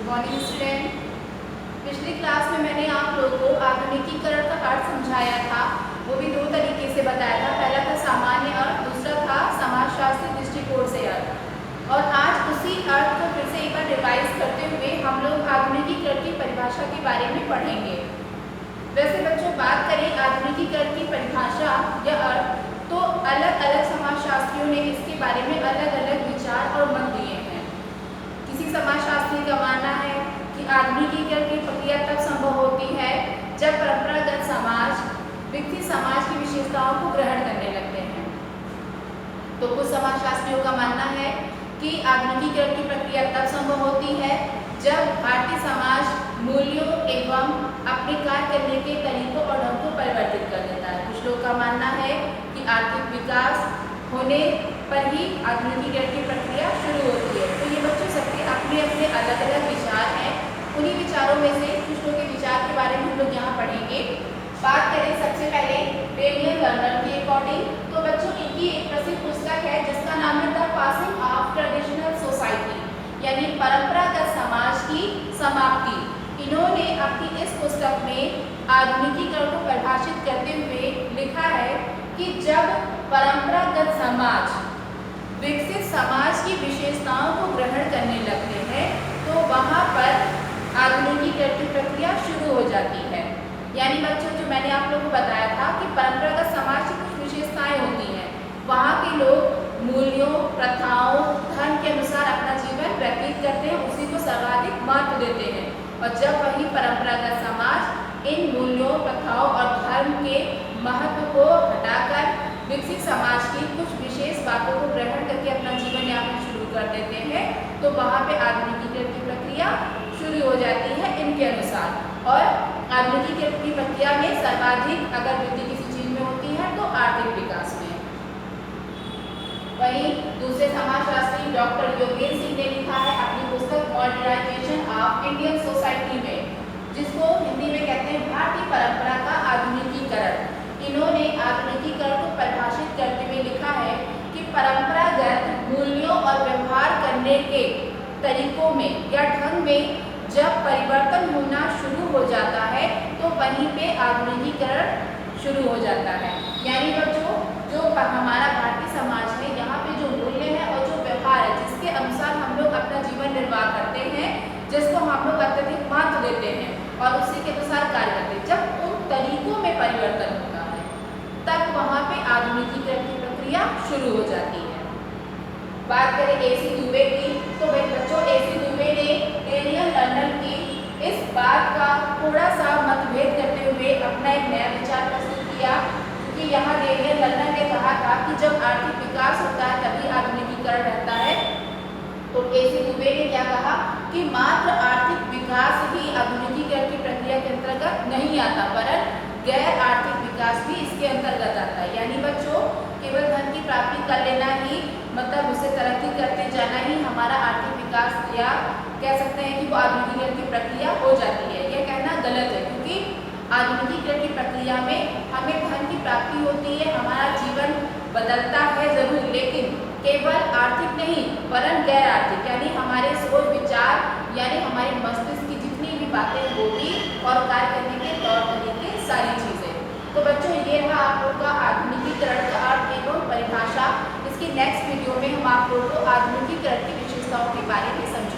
Morning student. पिछली class में मैंने आप लोगों को आधुनिकीकरण का अर्थ समझाया था, वो भी दो तरीके से बताया था। पहला था सामान्य अर्थ, दूसरा था समाजशास्त्री दृष्टिकोण से अर्थ। और आज उसी अर्थ को फिर से एक बार रिवाइज करते हुए हम लोग आधुनिकीकरण की परिभाषा के बारे में पढ़ेंगे। वैसे बच्चों, बात करें आधुनिकीकरण की परिभाषा या अर्थ, तो अलग अलग समाजशास्त्रियों ने इसके बारे में अलग अलग विचार और मत दिए हैं। किसी समाजशास्त्री का मानना है कि आधुनिकीकरण की प्रक्रिया तब संभव होती है जब परंपरागत समाज विकसित समाज की विशेषताओं को ग्रहण करने लगते हैं। तो कुछ समाजशास्त्रियों का मानना है कि आधुनिकीकरण की प्रक्रिया तब संभव होती है जब भारतीय समाज मूल्यों एवं अपने कार्य करने के तरीकों और ढंग को परिवर्तित कर देता है। कुछ लोगों का मानना है कि आर्थिक विकास होने पर ही आधुनिकीकरण की प्रक्रिया शुरू होती है। तो ये बच्चों सबके अपने अपने अलग अलग विचार हैं। उन्हीं विचारों में से कुछ लोगों के विचार के बारे में हम लोग यहाँ पढ़ेंगे। बात करें सबसे पहले डेनियल लर्नर के अकॉर्डिंग, तो बच्चों इनकी एक प्रसिद्ध पुस्तक है जिसका नाम है the passing of traditional society, यानी परंपरागत समाज की समाप्ति। इन्होंने अपनी इस पुस्तक में आधुनिकीकरण को परिभाषित करते हुए लिखा है कि जब परंपरागत समाज विकसित समाज की विशेषताओं को ग्रहण करने लगते हैं तो वहाँ पर आधुनिकीकरण की प्रक्रिया शुरू हो जाती है। यानी बच्चों, जो मैंने आप लोगों को बताया था कि परंपरागत समाज की कुछ विशेषताएं होती हैं, वहाँ के लोग मूल्यों, प्रथाओं, धर्म के अनुसार अपना जीवन व्यतीत करते हैं, उसी को सर्वाधिक महत्व देते हैं। और जब वही परंपरागत समाज इन मूल्यों, प्रथाओं और धर्म के महत्व को हटाकर विकसित समाज की कुछ विशेष बातों को ग्रहण करके अपना जीवन यापन शुरू कर देते हैं, तो वहाँ पे आधुनिकीकरण की प्रक्रिया शुरू हो जाती है इनके अनुसार। और आधुनिकीकरण की प्रक्रिया में सर्वाधिक अगर वृद्धि किसी चीज में होती है तो आर्थिक विकास में। वहीं दूसरे समाजशास्त्री डॉक्टर योगेंद्र सिंह ने लिखा है अपनी पुस्तक मॉडर्नाइजेशन ऑफ इंडियन सोसाइटी में, जिसको हिंदी में कहते हैं भारतीय परंपरा का आधुनिकीकरण। इन्होंने आधुनिकीकरण को परिभाषित करते हुए लिखा है कि परंपरागत मूल्यों और व्यवहार करने के तरीकों में या ढंग में जब परिवर्तन होना शुरू हो जाता है तो वहीं पे आधुनिकीकरण शुरू हो जाता है। यानी बच्चों, जो हमारा भारतीय समाज है, यहाँ पे जो मूल्य है और जो व्यवहार है, जिसके अनुसार हम लोग अपना जीवन निर्वाह करते हैं, जिसको हम लोग अत्यधिक महत्व देते हैं और उसी के अनुसार कार्य करते हैं, जब उन तरीकों में परिवर्तन होता है तब वहाँ पे आधुनिकीकरण की प्रक्रिया शुरू हो जाती है। बात करें एसी दुबे की, तो भाई बच्चों, एसी दुबे ने डेनियल लर्नर की इस बात का थोड़ा सा मतभेद करते हुए अपना एक नया विचार प्रस्तुत किया, क्योंकि यहाँ डेनियल लर्नर ने कहा था कि जब आर्थिक विकास होता है तभी आधुनिकीकरण रहता है। तो एसी दुबे ने क्या कहा कि मात्र आर्थिक विकास ही आधुनिकीकरण की प्रक्रिया के अंतर्गत नहीं आता, वरन गैर आर्थिक विकास भी इसके अंतर्गत आता है। यानी बच्चों, केवल धन की प्राप्ति कर लेना ही, मतलब उसे तरक्की करते जाना ही हमारा आर्थिक विकास, या कह सकते हैं कि वो आधुनिकीकरण की प्रक्रिया हो जाती है, यह कहना गलत है। क्योंकि आधुनिकीकरण की प्रक्रिया में हमें धन की प्राप्ति होती है, हमारा जीवन बदलता है जरूर, लेकिन केवल आर्थिक नहीं वरन गैर आर्थिक, यानी हमारे सोच विचार, यानी हमारे मस्तिष्क की जितनी भी बातें होती और कार्य करने के तौर तरीके, सारी चीजें। तो बच्चों, ये रहा आप लोग का आधुनिकीकरण का अर्थ एवं परिभाषा। इसकी नेक्स्ट वीडियो में हम आप लोग को आधुनिकीकरण की विशेषताओं के बारे में समझेंगे।